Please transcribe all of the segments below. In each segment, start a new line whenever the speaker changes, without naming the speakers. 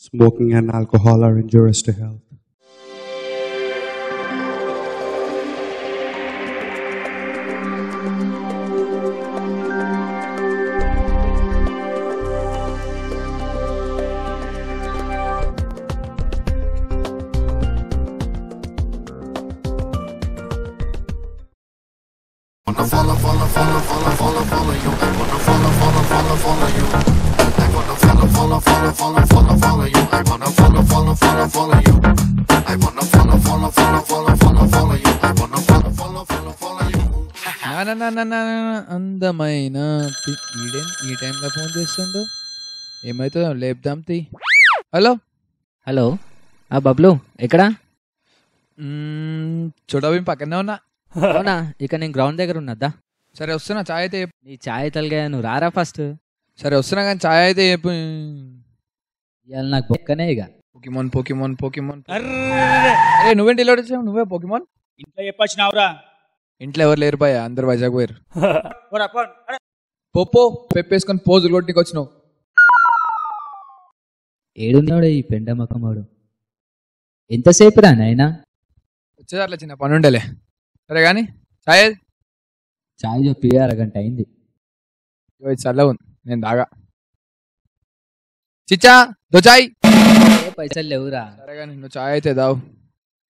Smoking and alcohol are injurious to health.
Follow you. I wanna follow you. I wanna follow you. I wanna follow you. I wanna follow you. I wanna follow you.
అందమైన ఈ టైంలో phone చేస్తుండు. ఏమైతుందో లేపుదాం తీ. Hello
hello Bablu ఎక్కడా?
చూడవి పక్కనే ఉన్నా.
అవునా? ఇక నేను గ్రౌండ్ దగ్గర ఉన్నదా?
సరే వస్తున్నా, ఛాయ్ అయితే
నీ ఛాయ్ తలగా నువ్వు రారా ఫస్ట్.
సరే వస్తున్నా కానీ ఛాయ్ అయితే చెప్పు.
ఇవాళ నాకు పక్కనే ఇక
పోకిమోన్. అరే నువ్వేంటి ఇలా వచ్చావు? నువ్వే పోకిమోన్.
ఇంట్లో చెప్పొచ్చినావురా?
ఇంట్లో ఎవరు లేరు బాయ్, అందరు వైజాగ్ పోయారు. పోపో పెప్పేసుకొని పోజులు కొట్టికి వచ్చినావు.
ఏడున్నాడు ఈ పెండ మకమాడు? ఎంతసేపు రా నాయనా?
వచ్చేదాట్లా చిన్న పని ఉండేలే. సరే కానీ ఛాయ్
ఛాయ్ చెప్పి అరగంట అయింది.
చల్లగా ఉంది, నేను దాగా. చిచ్చా దో ఛాయ్.
పైసలు లేవురా.
సరే కానీ నువ్వు ఛాయ్ అయితే దావు.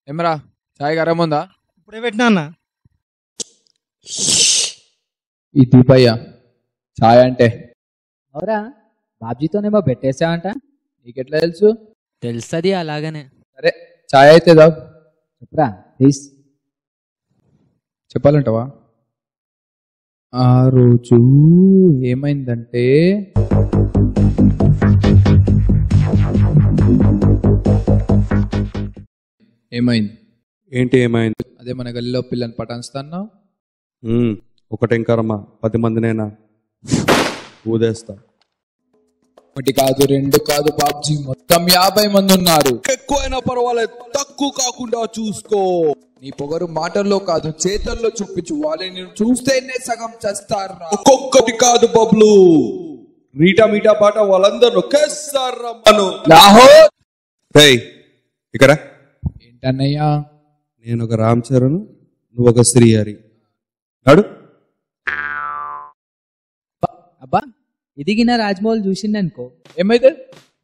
ఏమరా ఛాయ్ గరం ఉందా?
ఇప్పుడే పెట్టినా అన్న.
ఈ దీపయ్య ఛాయ్ అంటే
అవురా? బాబ్జీతోనేమో పెట్టేసావంట.
నీకెట్లా తెలుసు?
తెలుస్తుంది అలాగనే.
సరే ఛాయ్ అయితే దావు.
చెప్పురా ప్లీజ్.
చెప్పాలంటావా? ఆ రోజు ఏమైందంటే ఏమైంది?
ఏంటి ఏమైంది?
అదే మన గల్లీలో పిల్లని పటాన్స్తాను.
ఒకటేంకరమ్మా 10 మందినైనా ఊదేస్తా.
ఒకటి కాదు, 2 కాదు బాబ్జీ, మొత్తం 50 మంది ఉన్నారు.
ఎక్కువైనా పర్వాలేదు, తక్కువ కాకుండా చూసుకో.
నీ పొగరు మాటల్లో కాదు చేతల్లో చూపించు. వాళ్ళని చూస్తేనే సగం చేస్తారా.
ఒక్కొక్కటి కాదు బబ్లు, మీటా పాట వాళ్ళందరూ ఒకేసారి రమ్మను.
లాహోర్
ఇక్కడ
ఏంటన్నయ్యా?
నేను ఒక రామ్ చరణ్, నువ్వు ఒక శ్రీహరి. నాడు
అబ్బా ఎదిగిన రాజ్మౌళి చూసిండనుకో
ఏమైతే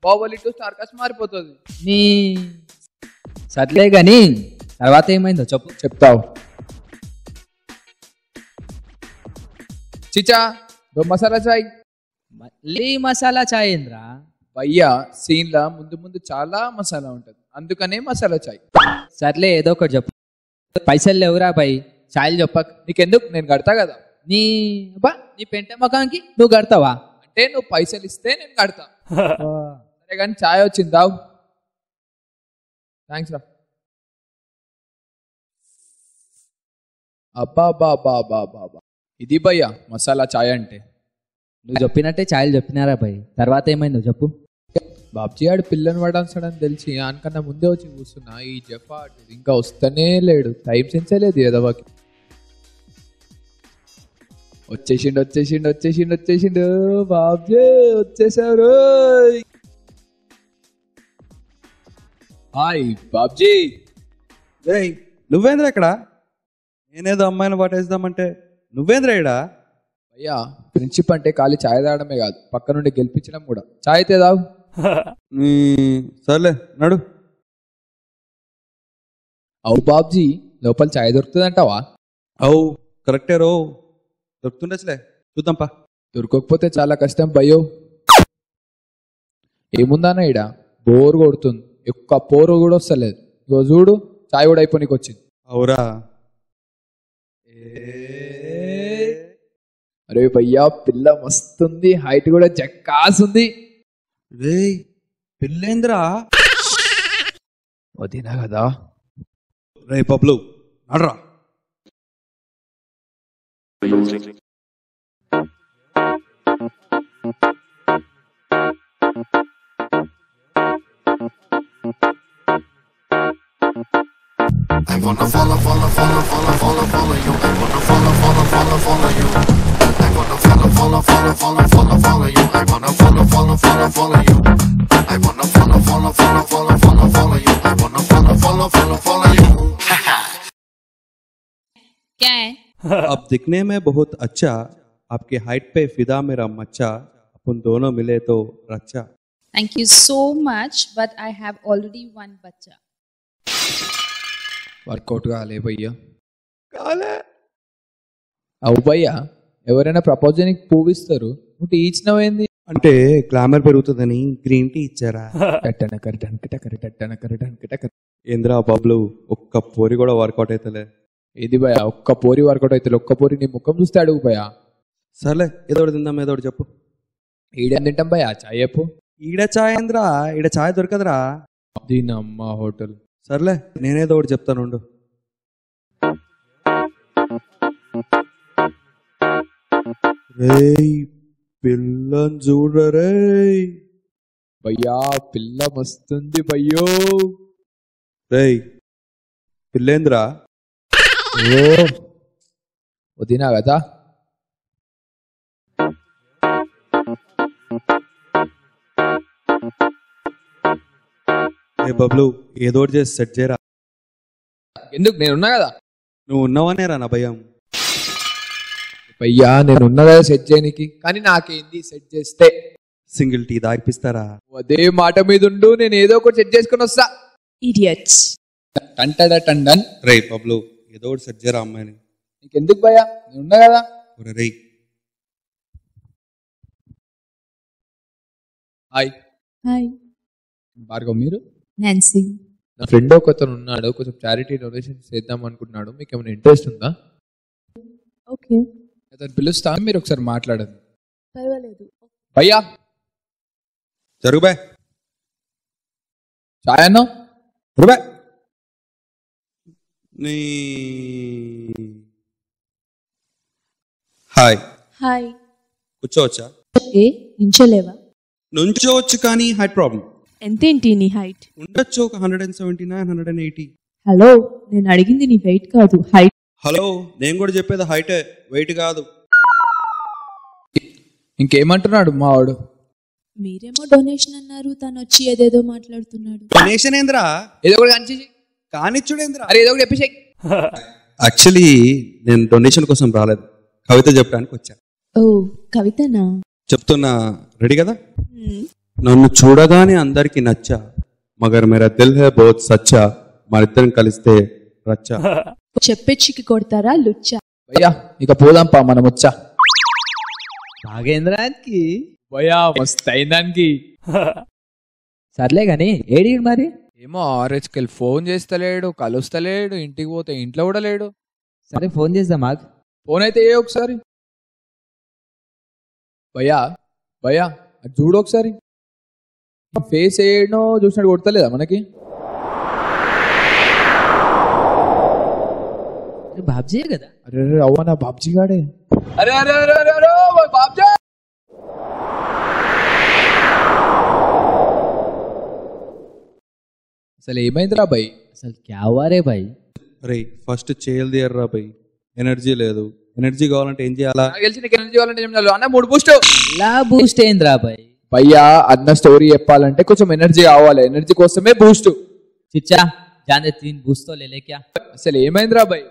బాహుబలి 2 స్టార్ కాస్ట్ మారిపోతుంది.
నీ సర్లే గాని తర్వాత ఏమైందో చెప్పు.
చెప్తావు. చిచా దో మసాలా చాయ్.
మళ్ళీ మసాలా చాయ్ ఏంద్రా?
భయ్యా సీన్ లా ముందు చాలా మసాలా ఉంటది, అందుకనే మసాలా చాయ్.
సర్లే ఏదో ఒకటి చెప్పు. పైసలు లేవురా బై, చాయ్ చెప్పక.
నీకెందుకు, నేను కడతా కదా.
నీ అబ్బా నీ పెంట ముఖానికి నువ్వు కడతావా?
అంటే నువ్వు పైసలు ఇస్తే నేను కడతా. సరే కానీ చాయ్ వచ్చింది దావు. థ్యాంక్స్ రా. అబ్బా ఇది భయ్యా మసాలా చాయ్ అంటే.
నువ్వు చెప్పినట్టే చాయ్ చెప్పినారా బై, తర్వాత ఏమైందో చెప్పు.
బాబ్జీ ఆడు పిల్లని పడాల్సాడని తెలిసి ఆయనకన్నా ముందే వచ్చి కూర్చున్నా. ఈ జఫా ఇంకా వస్తూనే లేడు, టైం సెన్సే లేదు ఎదవాకి. వచ్చేసిండు బాబ్జీ, వచ్చేసారు. హాయ్ బాబ్జీ.
నువ్వేంద్ర ఇక్కడ? నేనేదో అమ్మాయిని పట్టేద్దామంటే నువ్వేంద్ర ఇడా?
అయ్యా ఫ్రెండ్షిప్ అంటే ఖాళీ ఛాయ్ తాగడమే కాదు, పక్క నుండి గెలిపించడం కూడా. ఛాయ్ అయితే తాగు.
సర్లే నడు.
అవు బాబ్జీ, లోపల ఛాయ్ దొరుకుతుందంటావా?
అవు కరెక్టే రో, దొరుకుతుండొచ్చులే, చూద్దాంపా.
దొరకకపోతే చాలా కష్టం భయ్యో. ఏముందానా ఇడా, బోర్ కొడుతుంది, ఎక్కువ పోరు కూడా వస్తలేదు. ఇగో చూడు ఛాయ్ కూడా అయిపోయినకి వచ్చింది.
అవురా?
అరే భయ్యా పిల్ల మస్తుంది, హైట్ కూడా జక్కాస్ ఉంది.
రే పిల్లేంద్రా?
వదినా కదా.
రే పబ్లు నడరా.
I wanna follow you. I wanna follow you. I wanna follow you. I wanna follow you. I wanna follow you. I wanna follow
क्या है?
अब दिखने में बहुत अच्छा, आपके हाइट पे फिदा मेरा मच्चा, अपन दोनों मिले तो रच्चा.
Thank you so much, but I have already one बच्चा.
వర్కౌట్ కాలే భయ్యా. అవు భయ్యా, ఎవరైనా ప్రపోజ్ చేయడానికి పువ్వు ఇస్తారు, నువ్వు టీ ఇచ్చినవేంది?
అంటే గ్లామర్ పెరుగుతుందని గ్రీన్ టీ ఇచ్చారా? ఏంద్రా బాబులు, ఒక్క పోరి కూడా వర్కౌట్ అవుతలే.
ఇది భయ్యా, ఒక్క పోరి వర్కౌట్ అయితే ఒక్క పోరి నీ ముఖం చూస్తే అడుగు భయ్యా.
సర్లే, ఏదో ఒకటి తిందాం, ఏదో ఒకటి చెప్పు.
ఈడేం తింటాం భయ్యా, చాయ్ చెప్పు.
ఈడ చాయ్ ఏంద్రా, ఈడ చాయ్ దొరకదురా.
దీని అమ్మ హోటల్.
సర్లే, నేనేదో ఒకటి చెప్తాను ఉండు. రేయ్ పిల్లని చూడరే.
భయ్యా పిల్ల మస్తుంది భయ్యో.
రేయ్ పిల్లేంద్రా?
ఓ వదినా కదా.
ఏ బబ్లు, ఏదో ఒకటి చేసి సెట్ చేయరా.
ఎందుకు, నేనున్నా కదా.
నువ్వు ఉన్నావనేరా నా భయం.
భయ్యా నేనున్నదా సెట్ చేయనికి, కానీ నాకేంది సెట్ చేస్తే.
సింగిల్ టీ దాగిపిస్తారా?
అదే మాట మీద ఉండు, నేను ఏదో ఒకటి సెట్ చేసుకుని వస్తా.
Idiots.
టంటన్.
రేయ్ బబ్లు, ఏదో ఒకటి సెట్ చేయరా అమ్మాయిని.
నీకెందుకు భయ్యా, నేనున్నా కదా.
రేయ్
హాయ్.
Hi.
భార్గవ్ మీరు?
Nancy.
నా ఫ్రెండ్ ఒకతను ఉన్నాడు, కొంచెం చారిటీ డొనేషన్ చేద్దాం అనుకుంటున్నాడు, మీకు ఏమైనా ఇంట్రెస్ట్ ఉందా?
Okay.
అతను పిలుస్తా, మీరు ఒకసారి మాట్లాడండి.
పర్వాలేదు.
భయ్యా
జరుగుబే.
చాయ్ అన్నా.
జరుగుబే. నీ హాయ్.
Hi.
కూర్చోవచ్చా?
ఏ నించోలేవా?
నుంచోవచ్చు, కానీ హైట్ ప్రాబ్లం.
ఎంతేంటి నీ హైట్?
ఉండొచ్చు ఒక 179, 180.
హలో, నేను అడిగింది నీ వెయిట్ కాదు, హైట్.
హలో, నేను కూడా చెప్పేది హైటే, వెయిట్ కాదు.
ఇంకేమంటున్నాడు మా వాడు?
మీరేమో డొనేషన్ అన్నారు, తను వచ్చి ఏదేదో మాట్లాడుతున్నాడు.
డొనేషన్ ఏంద్రా?
ఏదో ఒకటి కానిచ్చేసి.
కానిచ్చుడేంద్రా?
అరే ఏదో ఒకటి చెప్పేసి.
యాక్చువల్లీ నేను డొనేషన్ కోసం రాలేదు, కవిత చెప్పడానికి వచ్చా.
ఓ కవితనా?
చెప్తున్నా, రెడీ కదా? నన్ను చూడగానే అందరికి నచ్చా, మగర్ మేరా దిల్ హై బహుత్ సచ్చా, మరిద్దరం కలిస్తే రచ్చా.
చెప్పెచ్చికి కొడతారా లుచ్చా?
భయ్యా ఇక పోదాంపా మనం వచ్చా.
నాగేంద్రానికి
భయ్యా మస్తు అయిందానికి.
సర్లే గాని ఏడి మరి?
ఏమో ఆర్హెచ్కి వెళ్ళి ఫోన్ చేస్తలేడు, కలుస్తలేడు, ఇంటికి పోతే ఇంట్లో కూడా లేడు.
సరే ఫోన్ చేద్దాం మాకు.
ఫోన్ అయితే ఏ ఒకసారి. భయ్యా భయ్యా అది చూడు ఒకసారి, ఫేస్ ఏడనో చూసినట్టు కొడతలేదా మనకి?
బాబ్జీ కదా.
అరే అవునా బాబ్జీ గాడే. అరే అరే అరే అరే అరే బాబ్జీ. అసలు ఏమైందిరా భయ్?
అసలు క్యావారే భాయ్.
రే ఫస్ట్ చేయలు తీయర్రా భయ్, ఎనర్జీ లేదు. ఎనర్జీ కావాలంటే ఏం చేయాలా?
నాకు తెలిసి నీకు ఎనర్జీ కావాలంటే ఏం చేయాలి అన్న? 3 బూస్ట్.
ఇలా బూస్ట్ ఏంద్రా భాయ్?
భయ్యా అన్న స్టోరీ చెప్పాలంటే కొంచెం ఎనర్జీ కావాలి, ఎనర్జీ కోసమే బూస్ట్.
చిచ్చా జానే 3 బూస్ట్ తో లేలే క్యా?
అసలు ఏమైందిరా భయ్?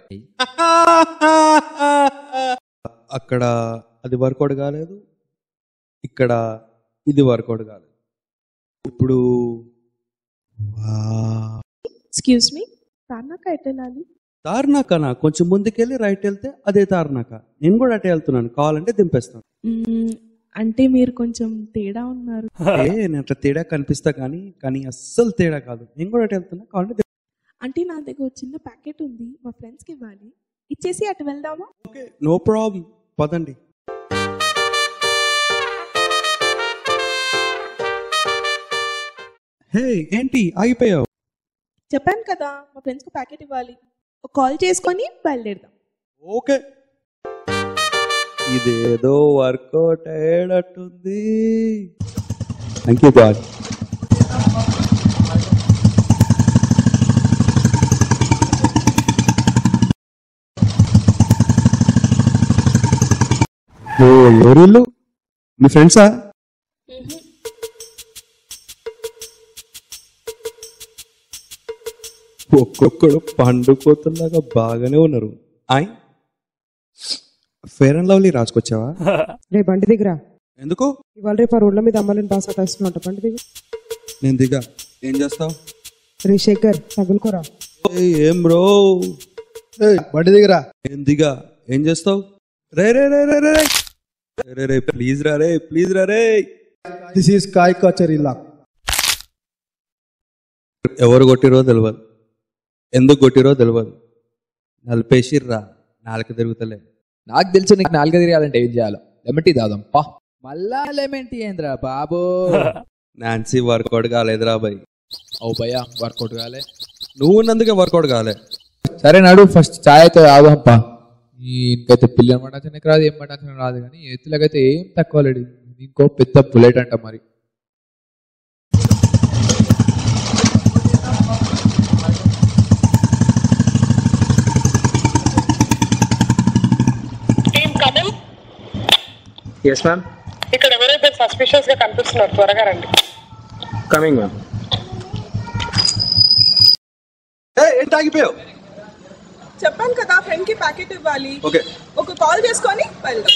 అక్కడ అది వర్కౌట్ కాలేదు, ఇక్కడ ఇది వర్కౌట్ కాలేదు. ఇప్పుడు
ఎక్స్క్యూజ్ మీ, తార్నాక ఎటు వెళ్ళాలి?
తార్నాకనా? కొంచెం ముందుకెళ్ళి రైట్ వెళ్తే అదే తార్నాక. నేను కూడా అటే వెళ్తున్నాను, కావాలంటే దింపేస్తాను.
అంటే మీరు కొంచెం తేడా ఉన్నారు.
నేను అట్లా తేడా కనిపిస్తా, కానీ అస్సలు తేడా కాదు. నేను కూడా అటే వెళ్తున్నా, కావాలంటే
అంటే నా దగ్గర ఒక చిన్న ప్యాకెట్ ఉంది, మా ఫ్రెండ్స్కి ఇవ్వాలి, ఇచ్చేసి అటు వెళ్దామా?
ఓకే, నో ప్రాబ్లం, పదండి. హే ఏంటి ఆగిపోయావు?
చెప్పాను కదా, మా ఫ్రెండ్స్కి ప్యాకెట్ ఇవ్వాలి, ఒక కాల్ చేసుకొని బయలుదేరదాం.
ఓకే, ఇదేదో వర్కౌట్ అయ్యేటట్టుంది. Thank you God. ఎవరిల్లు? మీ ఫ్రెండ్సా? ఒక్కొక్కడు పండుకోతున్నాగా బాగానే ఉన్నారు. ఆయ్ ఫేర్ అండ్ లవ్లీ రాసుకొచ్చావా?
రే బండి దిగరా.
ఎందుకు?
ఇవాళ రేపు ఆ రోడ్ల మీద అమ్మాయిని బాగా సతాయిస్తున్నట్టు. బండి దిగు.
నేను దిగా. ఏం చేస్తావు?
రే శేఖర్ తగులుకోరా.
ఏం బ్రో?
బండి దిగరా.
ఏం దిగా? ఏం చేస్తావు? రే రే రే రే రే రే రే ప్లీజ్ రా రే, ప్లీజ్ రా రే.
This is Kai కచరీ lock.
ఎవరు కొట్టిరో తెలియదు, ఎందుకు కొట్టిరో తెలియదు. నలిపేసిర్రా, నాలుక తిరుగుతలే.
నాకు తెలుసు నీకు నాలుగు తిరగాలంటే ఏం చేయాలో. లెమన్ టీ తాదాం పా.
మళ్ళా లెమన్ టీ ఏంద్రా బాబు?
నాన్సీ వర్కౌట్ కాలేదురా బాయ్.
ఓ భయ్యా వర్కౌట్ కాలే.
నువ్వు ఉన్నందుకే వర్కౌట్ కాలే.
సరే నాడు ఫస్ట్ చాయ్ అయితే తాదాం పా. ఇంకైతే పిల్లని పడాచనకి రాదు, ఏం పడాచన రాదు, కానీ ఎత్తులకైతే ఏం తక్కువ లేడు. ఇంకో పెద్ద బుల్లెట్ అంట మరి.
Yes ma'am.
ఇక్కడ ఎవరైతే సస్పిషియస్ గా కనిపిస్తున్నారు త్వరగా రండి.
Coming ma'am.
ఏంటి ఆగిపోయావు?
చెప్పాను కదా ఫ్రెండ్ కి ప్యాకెట్ ఇవ్వాలి.
ఓకే.
ఒక కాల్ చేసుకొని వెళ్దాం.